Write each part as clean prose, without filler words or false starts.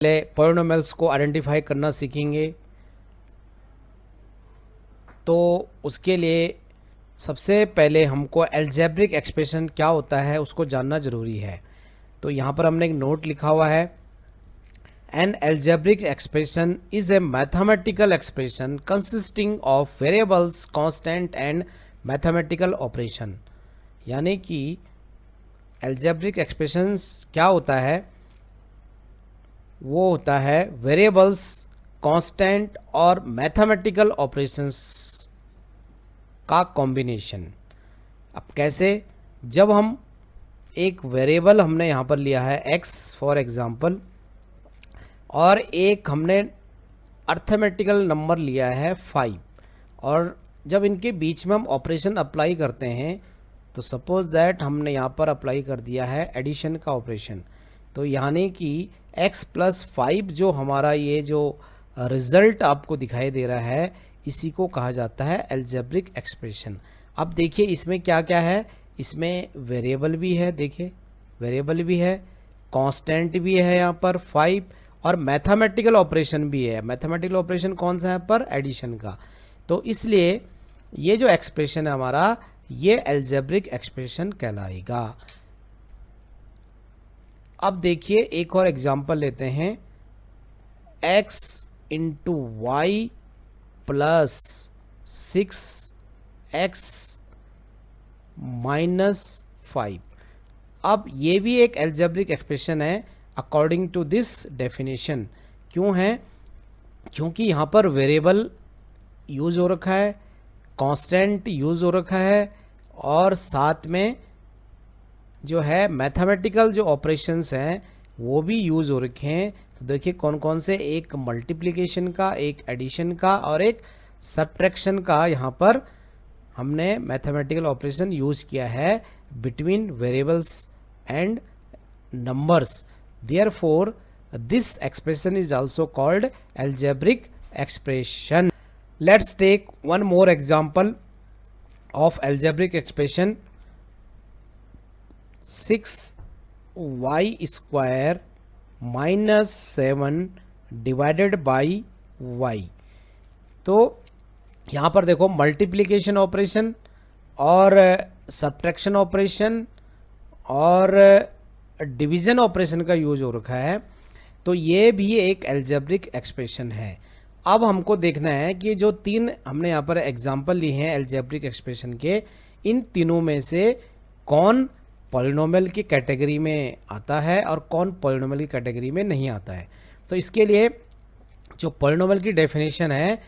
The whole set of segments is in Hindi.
पहले पॉलिनोमियल्स को आइडेंटिफाई करना सीखेंगे। तो उसके लिए सबसे पहले हमको अलजेब्रिक एक्सप्रेशन क्या होता है उसको जानना ज़रूरी है। तो यहाँ पर हमने एक नोट लिखा हुआ है, N algebraic expression is a mathematical expression consisting of variables, constant and mathematical operation। यानी कि algebraic expressions क्या होता है, वो होता है वेरिएबल्स, कांस्टेंट और मैथमेटिकल ऑपरेशंस का कॉम्बिनेशन। अब कैसे, जब हम एक वेरिएबल हमने यहाँ पर लिया है x फॉर एग्जांपल, और एक हमने अर्थमेटिकल नंबर लिया है 5, और जब इनके बीच में हम ऑपरेशन अप्लाई करते हैं तो सपोज दैट हमने यहाँ पर अप्लाई कर दिया है एडिशन का ऑपरेशन। तो यानी कि x प्लस 5 जो हमारा ये जो रिज़ल्ट आपको दिखाई दे रहा है, इसी को कहा जाता है अलजेब्रिक एक्सप्रेशन। अब देखिए इसमें क्या क्या है, इसमें वेरिएबल भी है, देखिए वेरिएबल भी है, कांस्टेंट भी है यहाँ पर 5, और मैथमेटिकल ऑपरेशन भी है। मैथमेटिकल ऑपरेशन कौन सा है पर एडिशन का। तो इसलिए ये जो एक्सप्रेशन है हमारा, ये अलजेब्रिक एक्सप्रेशन कहलाएगा। अब देखिए एक और एग्जांपल लेते हैं, x into y plus 6x minus 5। अब ये भी एक अलजेब्रिक एक्सप्रेशन है अकॉर्डिंग टू दिस डेफिनेशन। क्यों है, क्योंकि यहाँ पर वेरिएबल यूज हो रखा है, कांस्टेंट यूज हो रखा है, और साथ में जो है मैथमेटिकल जो ऑपरेशंस हैं वो भी यूज हो रखे हैं। तो देखिए कौन कौन से, एक मल्टीप्लिकेशन का, एक एडिशन का और एक सब्ट्रैक्शन का यहाँ पर हमने मैथमेटिकल ऑपरेशन यूज किया है between variables and numbers. Therefore, this expression is also called algebraic expression. Let's take one more example of algebraic expression. 6y square minus 7 divided by y। तो यहाँ पर देखो मल्टीप्लिकेशन ऑपरेशन और सब्ट्रैक्शन ऑपरेशन और डिवीज़न ऑपरेशन का यूज हो रखा है। तो ये भी एक अलजेब्रिक एक्सप्रेशन है। अब हमको देखना है कि जो तीन हमने यहाँ पर एग्जांपल लिए हैं अलजेब्रिक एक्सप्रेशन के, इन तीनों में से कौन पॉलिनोमियल की कैटेगरी में आता है और कौन पॉलिनोमियल की कैटेगरी में नहीं आता है। तो इसके लिए जो पॉलिनोमियल की डेफिनेशन है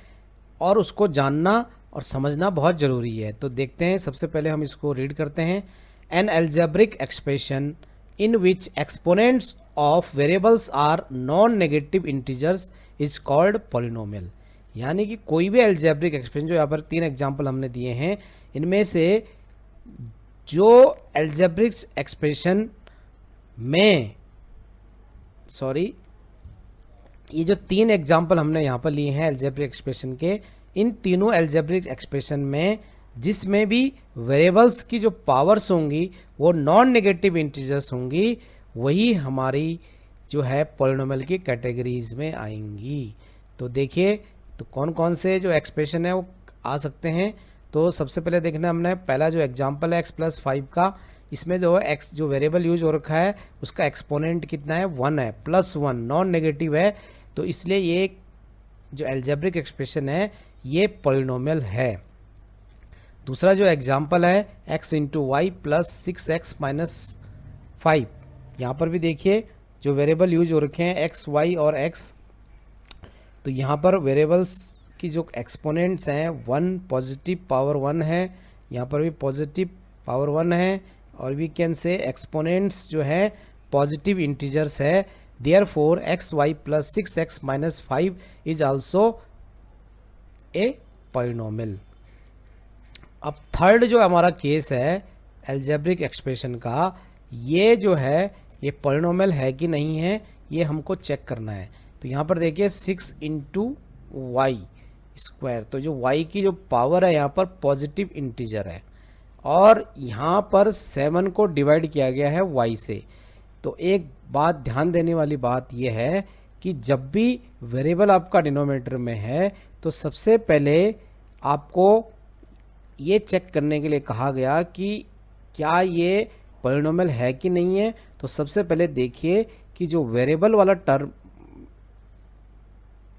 और उसको जानना और समझना बहुत ज़रूरी है। तो देखते हैं, सबसे पहले हम इसको रीड करते हैं। N algebraic expression in which exponents of variables are non-negative integers is called polynomial। यानी कि कोई भी अलजेब्रिक एक्सप्रेशन, जो यहाँ पर तीन एग्जांपल हमने दिए हैं, इनमें से जो अलजेब्रिक एक्सप्रेशन में ये जो तीन एग्जांपल हमने यहाँ पर लिए हैं अलजेब्रिक एक्सप्रेशन के, इन तीनों अलजेब्रिक एक्सप्रेशन में जिसमें भी वेरिएबल्स की जो पावर्स होंगी वो नॉन नेगेटिव इंटीजर्स होंगी, वही हमारी जो है पॉलिनोमियल की कैटेगरीज में आएंगी। तो देखिए तो कौन कौन से जो एक्सप्रेशन है वो आ सकते हैं। तो सबसे पहले देखना हमने पहला जो एग्जांपल है x प्लस 5 का, इसमें जो x जो वेरिएबल यूज हो रखा है उसका एक्सपोनेंट कितना है, 1 है, +1 नॉन नेगेटिव है। तो इसलिए ये जो अलजेब्रिक एक्सप्रेशन है ये पॉलिनोमियल है। दूसरा जो एग्जांपल है x into y plus 6x minus 5, यहाँ पर भी देखिए जो वेरिएबल यूज हो रखे हैं x, y और x, तो यहाँ पर वेरिएबल्स की जो एक्सपोनेंट्स हैं 1 पॉजिटिव पावर 1 है, यहाँ पर भी पॉजिटिव पावर 1 है, और वी कैन से एक्सपोनेंट्स जो है पॉजिटिव इंटीजर्स है। Therefore x y plus 6x minus 5 is also a polynomial. अब थर्ड जो हमारा केस है अलजेब्रिक एक्सप्रेशन का, ये जो है ये पॉलिनोमियल है कि नहीं है, ये हमको चेक करना है। तो यहाँ पर देखिए 6 इंटू वाई स्क्वायर, तो जो y की जो पावर है यहाँ पर पॉजिटिव इंटीजर है, और यहाँ पर 7 को डिवाइड किया गया है y से। तो एक बात ध्यान देने वाली बात यह है कि जब भी वेरिएबल आपका डिनोमिनेटर में है तो सबसे पहले आपको ये चेक करने के लिए कहा गया कि क्या ये पॉलिनोमियल है कि नहीं है। तो सबसे पहले देखिए कि जो वेरिएबल वाला टर्म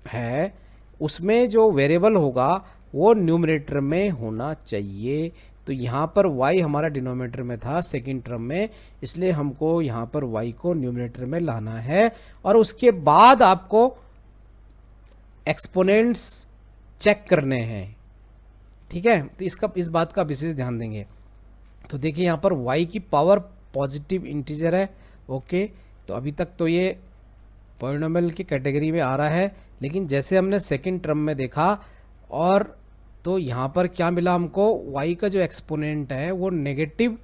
है उसमें जो वेरिएबल होगा वो न्यूमरेटर में होना चाहिए। तो यहाँ पर y हमारा डिनोमिनेटर में था सेकंड टर्म में, इसलिए हमको यहाँ पर y को न्यूमरेटर में लाना है और उसके बाद आपको एक्सपोनेंट्स चेक करने हैं। ठीक है, तो इस बात का विशेष ध्यान देंगे। तो देखिए यहाँ पर y की पावर पॉजिटिव इंटीजर है। ओके, तो अभी तक तो ये पॉलिनोमियल की कैटेगरी में आ रहा है, लेकिन जैसे हमने सेकंड टर्म में देखा और तो यहाँ पर क्या मिला हमको, y का जो एक्सपोनेंट है वो नेगेटिव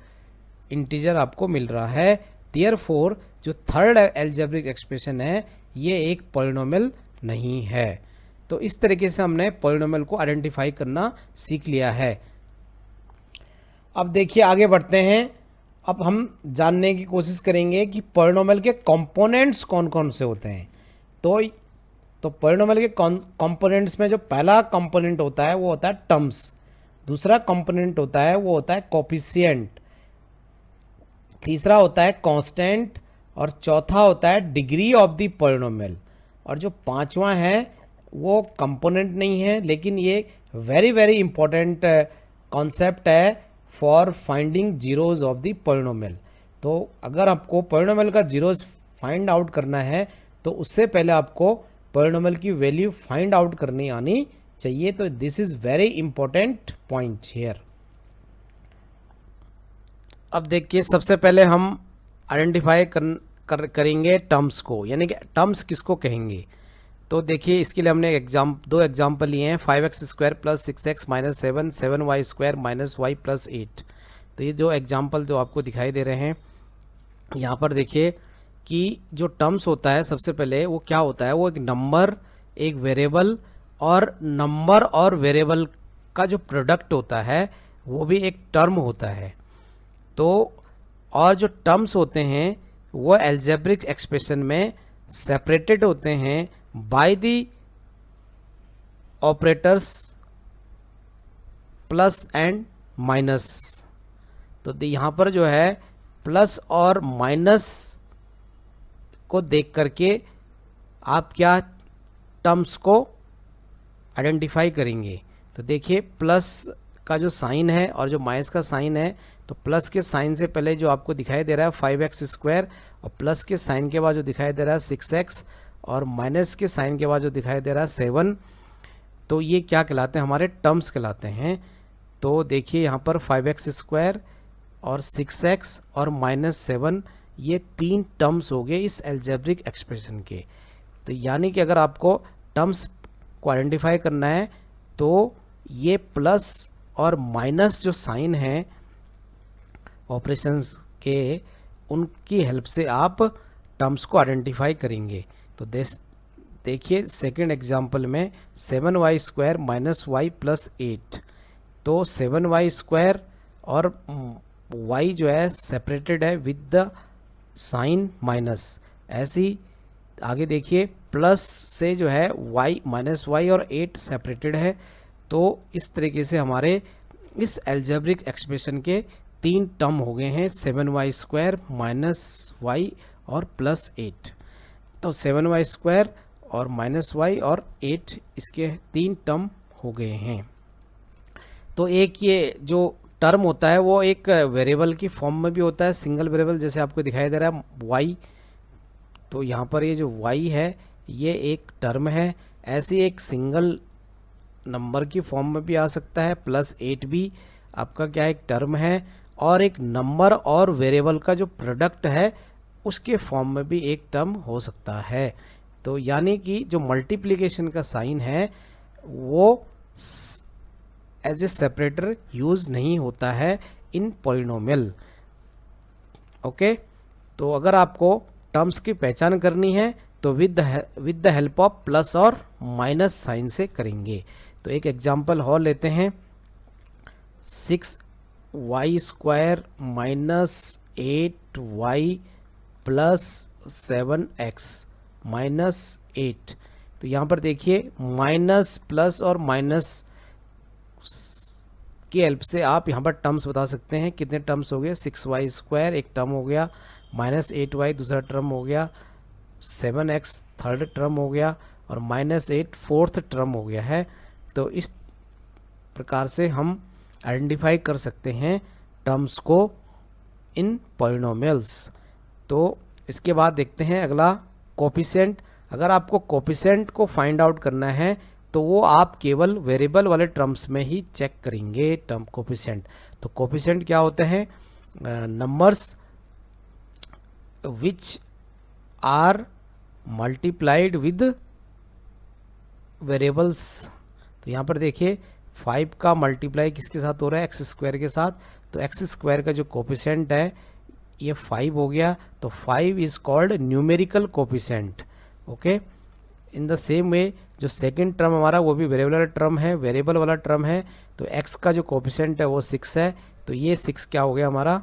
इंटीजर आपको मिल रहा है। देयरफॉर जो थर्ड एल्जेब्रिक एक्सप्रेशन है ये एक पॉलिनोमियल नहीं है। तो इस तरीके से हमने पॉलिनोमियल को आइडेंटिफाई करना सीख लिया है। अब देखिए आगे बढ़ते हैं। अब हम जानने की कोशिश करेंगे कि पॉलिनोमियल के कंपोनेंट्स कौन कौन से होते हैं। तो पॉलिनोमियल के कंपोनेंट्स में जो पहला कंपोनेंट होता है वो होता है टर्म्स, दूसरा कंपोनेंट होता है वो होता है कोफिशिएंट, तीसरा होता है कांस्टेंट और चौथा होता है डिग्री ऑफ द पॉलिनोमियल, और जो पांचवा है वो कंपोनेंट नहीं है लेकिन ये वेरी वेरी इंपॉर्टेंट कॉन्सेप्ट है for finding zeros of the polynomial. तो अगर आपको पॉलिनोमियल का जीरोज फाइंड आउट करना है तो उससे पहले आपको पॉलिनोमियल की वैल्यू फाइंड आउट करनी आनी चाहिए। तो this is very important point here. अब देखिए सबसे पहले हम आइडेंटिफाई करेंगे टर्म्स को, यानी कि टर्म्स किसको कहेंगे। तो देखिए इसके लिए हमने दो एग्जाम्पल लिए हैं, 5x² + 6x - 7, 7y² - y + 8। तो ये जो एग्जाम्पल जो आपको दिखाई दे रहे हैं यहाँ पर देखिए कि जो टर्म्स होता है सबसे पहले वो क्या होता है, वो एक नंबर, एक वेरिएबल और नंबर और वेरिएबल का जो प्रोडक्ट होता है वो भी एक टर्म होता है। तो और जो टर्म्स होते हैं वो अलजेब्रिक एक्सप्रेशन में सेपरेटेड होते हैं by the operators plus and minus. तो यहाँ पर जो है प्लस और माइनस को देख करके आप क्या टर्म्स को आइडेंटिफाई करेंगे। तो देखिए प्लस का जो साइन है और जो माइनस का साइन है, तो प्लस के साइन से पहले जो आपको दिखाई दे रहा है 5x² और प्लस के साइन के बाद जो दिखाई दे रहा है 6x और माइनस के साइन के बाद जो दिखाई दे रहा है 7, तो ये क्या कहलाते हैं, हमारे टर्म्स कहलाते हैं। तो देखिए यहाँ पर 5x² और 6x और -7 ये तीन टर्म्स हो गए इस अलजेब्रिक एक्सप्रेशन के। तो यानी कि अगर आपको टर्म्स को आइडेंटिफाई करना है तो ये प्लस और माइनस जो साइन है ऑपरेशंस के, उनकी हेल्प से आप टर्म्स को आइडेंटिफाई करेंगे। तो देखिए सेकंड एग्जांपल में 7y² - y + 8। तो 7y² और y जो है सेपरेटेड है विद द साइन माइनस। ऐसे ही आगे देखिए प्लस से जो है y -y और 8 सेपरेटेड है। तो इस तरीके से हमारे इस अलजेब्रिक एक्सप्रेशन के तीन टर्म हो गए हैं, 7y² - y और +8। तो 7y² और -y और 8 इसके तीन टर्म हो गए हैं। तो एक ये जो टर्म होता है वो एक वेरिएबल की फॉर्म में भी होता है, सिंगल वेरिएबल, जैसे आपको दिखाई दे रहा है y। तो यहाँ पर ये जो y है ये एक टर्म है। ऐसी एक सिंगल नंबर की फॉर्म में भी आ सकता है, +8 भी आपका क्या एक टर्म है, और एक नंबर और वेरिएबल का जो प्रोडक्ट है उसके फॉर्म में भी एक टर्म हो सकता है। तो यानी कि जो मल्टीप्लिकेशन का साइन है वो एज ए सेपरेटर यूज़ नहीं होता है इन पॉलिनोमियल। ओके, तो अगर आपको टर्म्स की पहचान करनी है तो with the help of plus और माइनस साइन से करेंगे। तो एक एग्जांपल और लेते हैं, 6y² - 8y + 7x। -8। तो यहाँ पर देखिए माइनस प्लस और माइनस की हेल्प से आप यहाँ पर टर्म्स बता सकते हैं। कितने टर्म्स हो गए, 6y² एक टर्म हो गया, -8y दूसरा टर्म हो गया, 7x थर्ड टर्म हो गया और -8 फोर्थ टर्म हो गया है। तो इस प्रकार से हम आइडेंटिफाई कर सकते हैं टर्म्स को इन पॉलिनोमियल्स। तो इसके बाद देखते हैं अगला कोफिशिएंट। अगर आपको कोफिशिएंट को फाइंड आउट करना है तो वो आप केवल वेरिएबल वाले टर्म्स में ही चेक करेंगे टर्म कोफिशिएंट। तो कोफिशिएंट क्या होते हैं, numbers which are multiplied with variables. तो यहाँ पर देखिए 5 का मल्टीप्लाई किसके साथ हो रहा है, x² के साथ। तो x² का जो कोफिशिएंट है ये 5 हो गया, तो 5 is called numerical coefficient. Okay, in the same way जो सेकंड टर्म हमारा वो भी वेरिएबल वाला टर्म है। तो x का जो कोफिशिएंट है वो 6 है, तो ये 6 क्या हो गया हमारा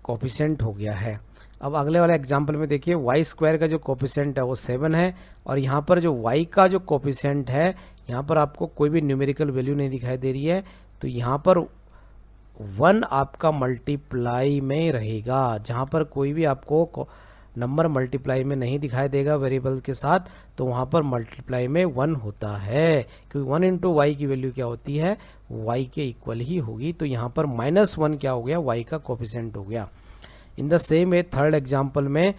कोफिशिएंट हो गया है। अब अगले वाले एग्जांपल में देखिए y² का जो कोफिशिएंट है वो 7 है और यहाँ पर जो y का जो कोफिशिएंट है यहाँ पर आपको कोई भी न्यूमेरिकल वैल्यू नहीं दिखाई दे रही है। तो यहाँ पर 1 आपका मल्टीप्लाई में रहेगा, जहाँ पर कोई भी आपको नंबर मल्टीप्लाई में नहीं दिखाई देगा वेरिएबल के साथ, तो वहाँ पर मल्टीप्लाई में 1 होता है, क्योंकि 1 इंटू वाई की वैल्यू क्या होती है, y के इक्वल ही होगी। तो यहाँ पर -1 क्या हो गया, y का कोफिशिएंट हो गया। In the same way third example में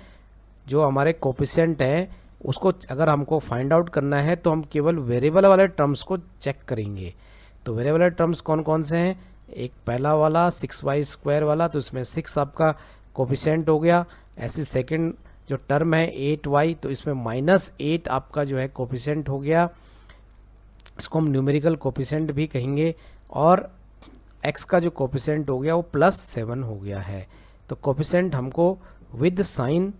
जो हमारे कोफिशिएंट है उसको अगर हमको फाइंड आउट करना है तो हम केवल वेरिएबल वाले टर्म्स को चेक करेंगे। तो वेरिएबल वाले टर्म्स कौन कौन से हैं, एक पहला वाला 6y² वाला, तो इसमें 6 आपका कोफिशिएंट हो गया। ऐसे सेकंड जो टर्म है 8y, तो इसमें -8 आपका जो है कोफिशिएंट हो गया, इसको हम न्यूमेरिकल कोफिशिएंट भी कहेंगे। और x का जो कोफिशिएंट हो गया वो +7 हो गया है। तो कोफिशिएंट हमको विद साइन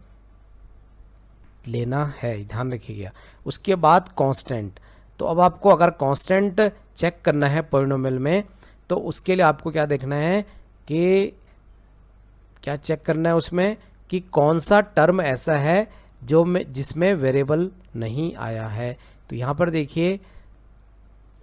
लेना है, ध्यान रखिएगा। उसके बाद कांस्टेंट। तो अब आपको अगर कांस्टेंट चेक करना है पॉलिनोमियल में तो उसके लिए आपको क्या देखना है कि क्या चेक करना है उसमें कि कौन सा टर्म ऐसा है जिसमें वेरिएबल नहीं आया है। तो यहाँ पर देखिए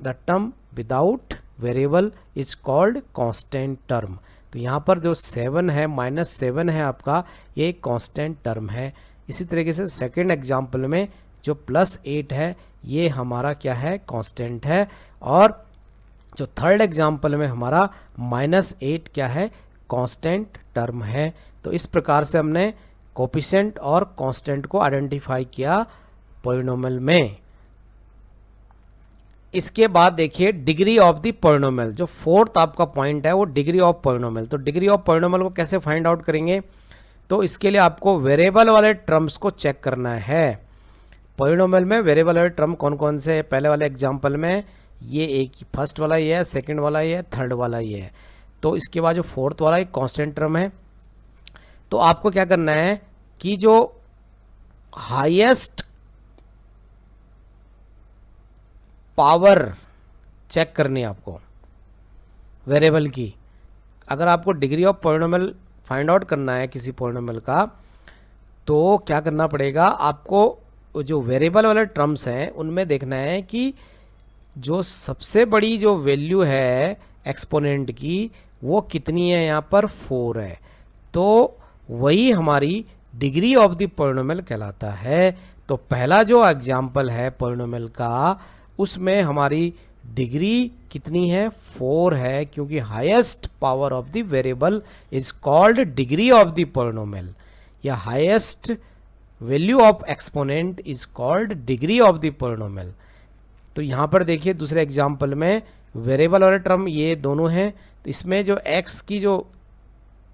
the term without variable is called constant term. तो यहाँ पर जो 7 है, -7 है आपका, ये कांस्टेंट टर्म है। इसी तरीके से सेकंड एग्जाम्पल में जो +8 है ये हमारा क्या है, कांस्टेंट है। और जो थर्ड एग्जाम्पल में हमारा -8 क्या है, कांस्टेंट टर्म है। तो इस प्रकार से हमने कोफिशिएंट और कांस्टेंट को आइडेंटिफाई किया पॉलिनोमियल में। इसके बाद देखिए डिग्री ऑफ द पॉलिनोमियल, जो फोर्थ आपका पॉइंट है वो डिग्री ऑफ पॉलिनोमियल। तो डिग्री ऑफ पॉलिनोमियल को कैसे फाइंड आउट करेंगे, तो इसके लिए आपको वेरिएबल वाले टर्म्स को चेक करना है। पॉलिनोमियल में वेरिएबल वाले टर्म कौन कौन से, पहले वाले एग्जांपल में ये एक फर्स्ट वाला ये है, सेकंड वाला ये है, थर्ड वाला ये है। तो इसके बाद जो फोर्थ वाला एक कांस्टेंट टर्म है। तो आपको क्या करना है कि जो हाईएस्ट पावर चेक करनी है आपको वेरिएबल की। अगर आपको degree of polynomial find out करना है किसी पॉलिनोमियल का, तो क्या करना पड़ेगा आपको, जो वेरिएबल वाले टर्म्स हैं उनमें देखना है कि जो सबसे बड़ी जो वैल्यू है एक्सपोनेंट की वो कितनी है, यहाँ पर 4 है। तो वही हमारी डिग्री ऑफ द पॉलिनोमियल कहलाता है। तो पहला जो एग्जाम्पल है पॉलिनोमियल का उसमें हमारी डिग्री कितनी है, 4 है, क्योंकि highest power of the variable is called degree of the polynomial, या highest value of exponent is called degree of the polynomial. तो यहाँ पर देखिए दूसरे एग्जाम्पल में वेरिएबल वाले टर्म ये दोनों हैं। तो इसमें जो x की जो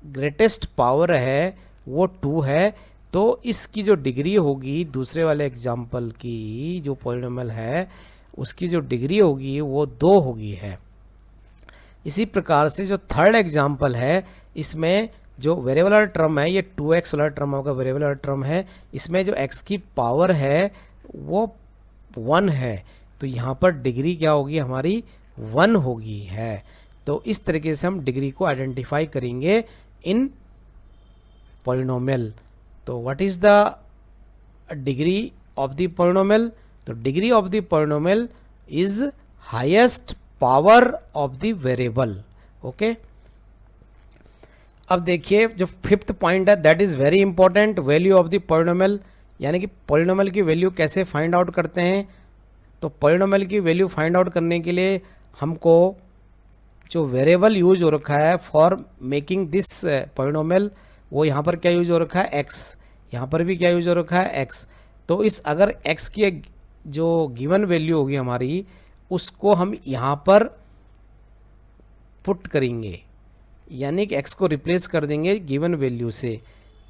ग्रेटेस्ट पावर है वो 2 है, तो इसकी जो डिग्री होगी दूसरे वाले एग्जाम्पल की जो पॉलिनोमियल है उसकी जो डिग्री होगी वो 2 होगी है। इसी प्रकार से जो थर्ड एग्जाम्पल है इसमें जो वेरिएबल वाला टर्म है ये 2x वाला टर्म होगा, वेरिएबल वाला टर्म है, इसमें जो x की पावर है वो 1 है। तो यहाँ पर डिग्री क्या होगी हमारी, 1 होगी है। तो इस तरीके से हम डिग्री को आइडेंटिफाई करेंगे इन पॉलिनोमियल। तो what is the degree of the polynomial? तो degree of the polynomial is highest power of the variable. Okay, अब देखिए जो फिफ्थ पॉइंट है that is very important, value of the polynomial, यानी कि पॉलिनोमियल की वैल्यू कैसे फाइंड आउट करते हैं। तो पॉलिनोमियल की वैल्यू फाइंड आउट करने के लिए हमको जो वेरिएबल यूज हो रखा है फॉर मेकिंग दिस पॉलिनोमियल, वो यहाँ पर क्या यूज हो रखा है, x, यहाँ पर भी क्या यूज हो रखा है, x। तो इस अगर x की जो गिवन वैल्यू होगी हमारी, उसको हम यहाँ पर पुट करेंगे, यानी कि x को रिप्लेस कर देंगे गिवन वैल्यू से।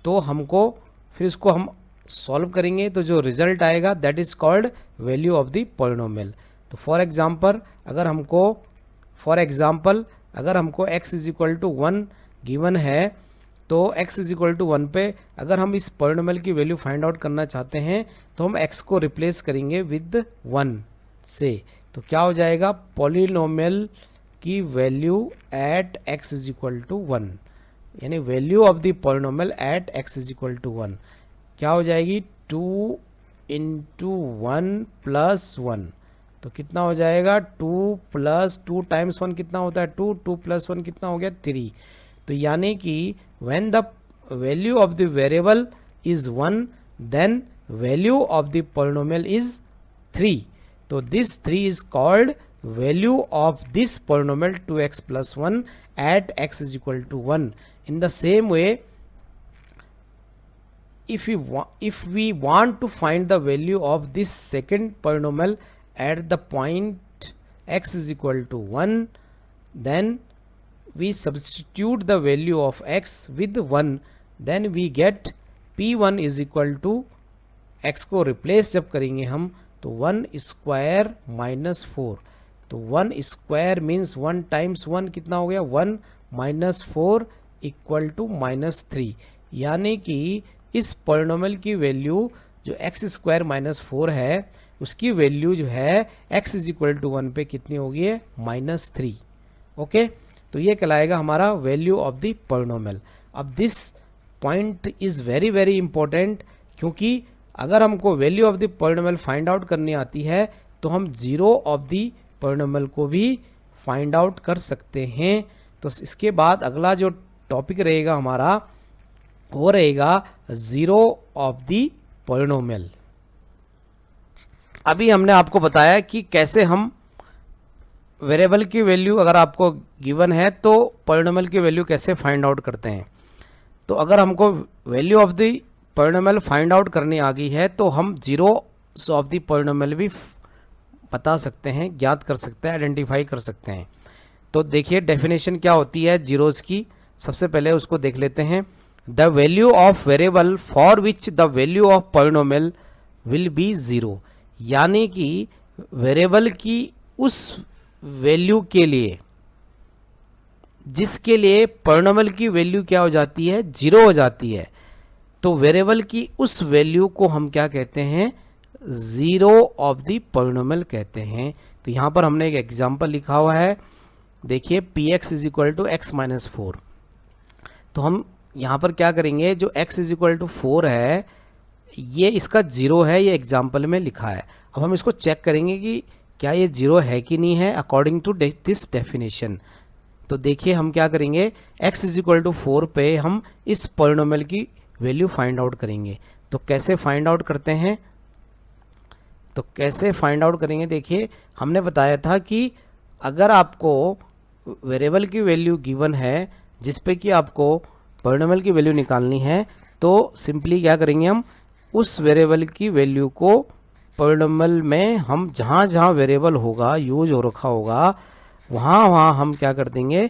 तो हमको फिर इसको हम सॉल्व करेंगे, तो जो रिजल्ट आएगा that is called value of the polynomial. तो फॉर एग्जांपल अगर हमको x is equal to 1 given है, तो x इज इक्वल टू 1 पे अगर हम इस पॉलिनोमियल की वैल्यू फाइंड आउट करना चाहते हैं तो हम x को रिप्लेस करेंगे विद 1 से। तो क्या हो जाएगा, पॉलिनोमियल की value at x is equal to 1, यानी value of the polynomial at x is equal to 1 क्या हो जाएगी, 2 इंटू 1 प्लस 1। तो कितना हो जाएगा, 2 प्लस 2 टाइम्स 1 कितना होता है 2, 2 प्लस 1 कितना हो गया 3। तो यानी कि when the value of the variable is 1 then value of the polynomial is 3। तो this 3 is called value of this polynomial 2x plus 1 at x is equal to 1. In the same way, if we want to find the value of this second polynomial at the point x is equal to 1, then we substitute the value of x with 1, then we get p1 is equal to x को रिप्लेस जब करेंगे हम तो 1 स्क्वायर माइनस 4। तो 1 स्क्वायर मीन्स 1 टाइम्स 1 कितना हो गया 1 माइनस 4 इक्वल टू माइनस 3, यानी कि इस पॉलिनोमियल की वैल्यू जो x स्क्वायर माइनस 4 है उसकी वैल्यू जो है x इज इक्वल टू 1 पे कितनी होगी है माइनस 3। ओके, तो ये कहलाएगा हमारा वैल्यू ऑफ द पॉलिनोमियल। अब this point is very very important, क्योंकि अगर हमको value of the polynomial find out करनी आती है तो हम जीरो ऑफ द पॉलिनोमियल को भी फाइंड आउट कर सकते हैं। तो इसके बाद अगला जो टॉपिक रहेगा हमारा वो रहेगा जीरो ऑफ द पॉलिनोमियल। अभी हमने आपको बताया कि कैसे हम वेरिएबल की वैल्यू अगर आपको गिवन है तो पॉलिनोमियल की वैल्यू कैसे फाइंड आउट करते हैं। तो अगर हमको value of the polynomial find out करनी आ गई है तो हम जीरो ऑफ द पॉलिनोमियल भी बता सकते हैं, ज्ञात कर सकते हैं, आइडेंटिफाई कर सकते हैं। तो देखिए डेफिनेशन क्या होती है जीरोस की, सबसे पहले उसको देख लेते हैं। The value of variable for which the value of polynomial will be zero, यानी कि वेरिएबल की उस वैल्यू के लिए जिसके लिए पॉलिनोमियल की वैल्यू क्या हो जाती है जीरो हो जाती है। तो वेरिएबल की उस वैल्यू को हम क्या कहते हैं ज़ीरो ऑफ द पॉलिनोमियल कहते हैं। तो यहाँ पर हमने एक एग्जांपल लिखा हुआ है, देखिए px is equal to x minus 4। तो हम यहाँ पर क्या करेंगे, जो x इज इक्वल टू 4 है ये इसका जीरो है, ये एग्जाम्पल में लिखा है। अब हम इसको चेक करेंगे कि क्या ये जीरो है कि नहीं है अकॉर्डिंग टू दिस डेफिनेशन। तो देखिए हम क्या करेंगे, x इज इक्वल टू 4 पे हम इस पॉलिनोमियल की वैल्यू फाइंड आउट करेंगे। तो कैसे फाइंड आउट करते हैं, तो कैसे फाइंड आउट करेंगे, देखिए हमने बताया था कि अगर आपको वेरिएबल की वैल्यू गिवन है जिस पे कि आपको पॉलिनोमियल की वैल्यू निकालनी है, तो सिंपली क्या करेंगे हम उस वेरिएबल की वैल्यू को पॉलिनोमियल में हम जहाँ जहाँ वेरिएबल होगा यूज हो रखा होगा वहाँ हम क्या कर देंगे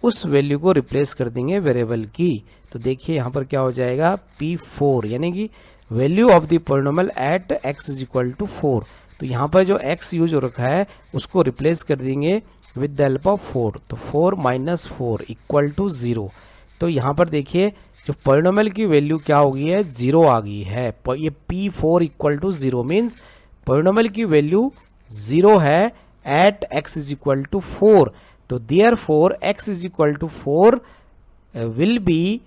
उस वैल्यू को रिप्लेस कर देंगे वेरिएबल की। तो देखिए यहाँ पर क्या हो जाएगा P4, यानी कि value of the polynomial at x is equal to 4। तो यहाँ पर जो x यूज हो रखा है उसको रिप्लेस कर देंगे विद द हेल्प ऑफ 4। तो 4 माइनस 4 इक्वल टू 0। तो यहाँ पर देखिए जो पॉलिनोमियल की वैल्यू क्या हो गई है जीरो आ गई है। ये P4 equal to 0 means polynomial की वैल्यू जीरो है at x is equal to 4। तो therefore x is equal to 4 will be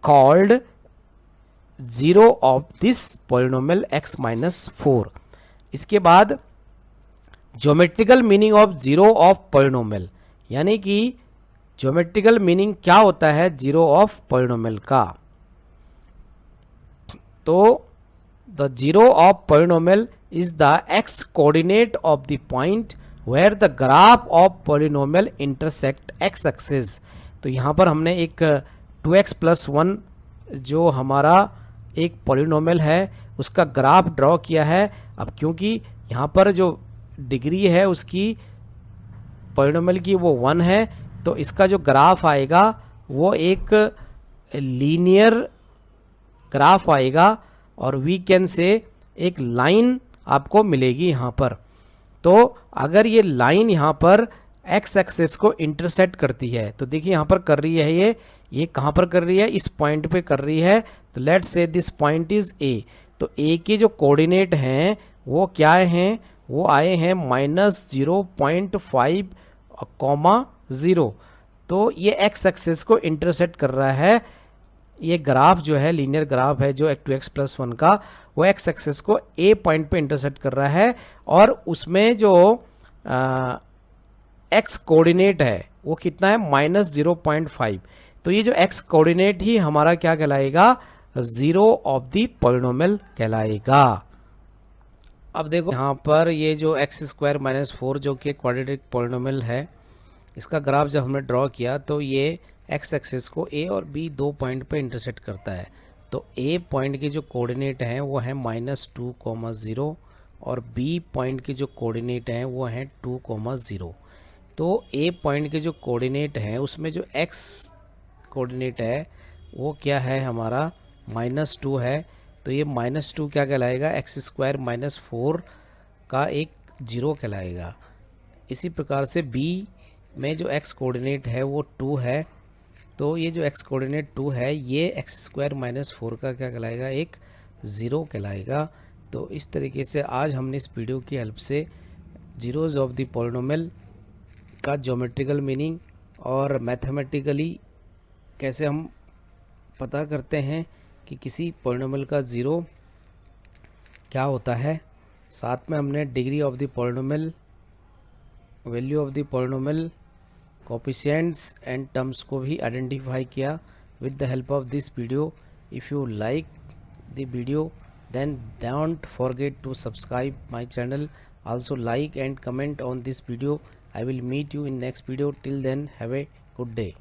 called zero of this polynomial x minus 4. इसके बाद geometrical meaning of zero of polynomial, यानी कि ज्योमेट्रिकल मीनिंग क्या होता है जीरो ऑफ पॉलिनोमियल का. तो the zero of polynomial is the x coordinate of the point where the graph of polynomial intersect x axis. तो यहाँ पर हमने एक 2x + 1 जो हमारा एक पॉलिनोमियल है उसका ग्राफ ड्रॉ किया है. अब क्योंकि यहाँ पर जो डिग्री है उसकी पॉलिनोमियल की वो 1 है, तो इसका जो ग्राफ आएगा वो एक लीनियर ग्राफ आएगा और वी कैन से एक लाइन आपको मिलेगी यहाँ पर. तो अगर ये लाइन यहाँ पर एक्स एक्सिस को इंटरसेक्ट करती है, तो देखिए यहाँ पर कर रही है ये कहाँ पर कर रही है, इस पॉइंट पे कर रही है. तो let's say this point is a. तो ए के जो कोऑर्डिनेट हैं वो क्या हैं, वो आए हैं -0.5, 0. तो ये एक्स एक्सिस को इंटरसेक्ट कर रहा है. ये ग्राफ जो है लीनियर ग्राफ है जो 2x + 1 का, वो एक्स एक्सिस को ए पॉइंट पे इंटरसेक्ट कर रहा है और उसमें जो एक्स कोऑर्डिनेट है वो कितना है -0.5. तो ये जो एक्स कोऑर्डिनेट ही हमारा क्या कहलाएगा, जीरो ऑफ द पॉलिनोमियल कहलाएगा. अब देखो यहाँ पर ये जो x² - 4 जो कि क्वाड्रेटिक पॉलिनोमियल है, इसका ग्राफ जब हमने ड्रॉ किया तो ये एक्स एक्सिस को ए और बी दो पॉइंट पे इंटरसेक्ट करता है. तो ए पॉइंट के जो कोऑर्डिनेट हैं वो है -2, 0 और बी पॉइंट के जो कोऑर्डिनेट हैं वो हैं 2, 0. तो ए पॉइंट के जो कोऑर्डिनेट हैं उसमें जो एक्स कोऑर्डिनेट है वो क्या है हमारा -2 है. तो ये -2 क्या कहलाएगा, x² - 4 का एक 0 कहलाएगा. इसी प्रकार से b में जो x कोऑर्डिनेट है वो 2 है. तो ये जो x कोऑर्डिनेट 2 है ये x² - 4 का क्या कहलाएगा, एक 0 कहलाएगा. तो इस तरीके से आज हमने इस वीडियो की हेल्प से जीरोज़ ऑफ द पॉलिनोमियल का ज्योमेट्रिकल मीनिंग और मैथमेटिकली कैसे हम पता करते हैं कि किसी पॉलिनोमियल का ज़ीरो क्या होता है. साथ में हमने degree of the polynomial, value of the polynomial, coefficients and terms को भी आइडेंटिफाई किया with the help of this video. If you like the video then don't forget to subscribe my channel. Also like and comment on this video. I will meet you in next video. Till then, have a good day.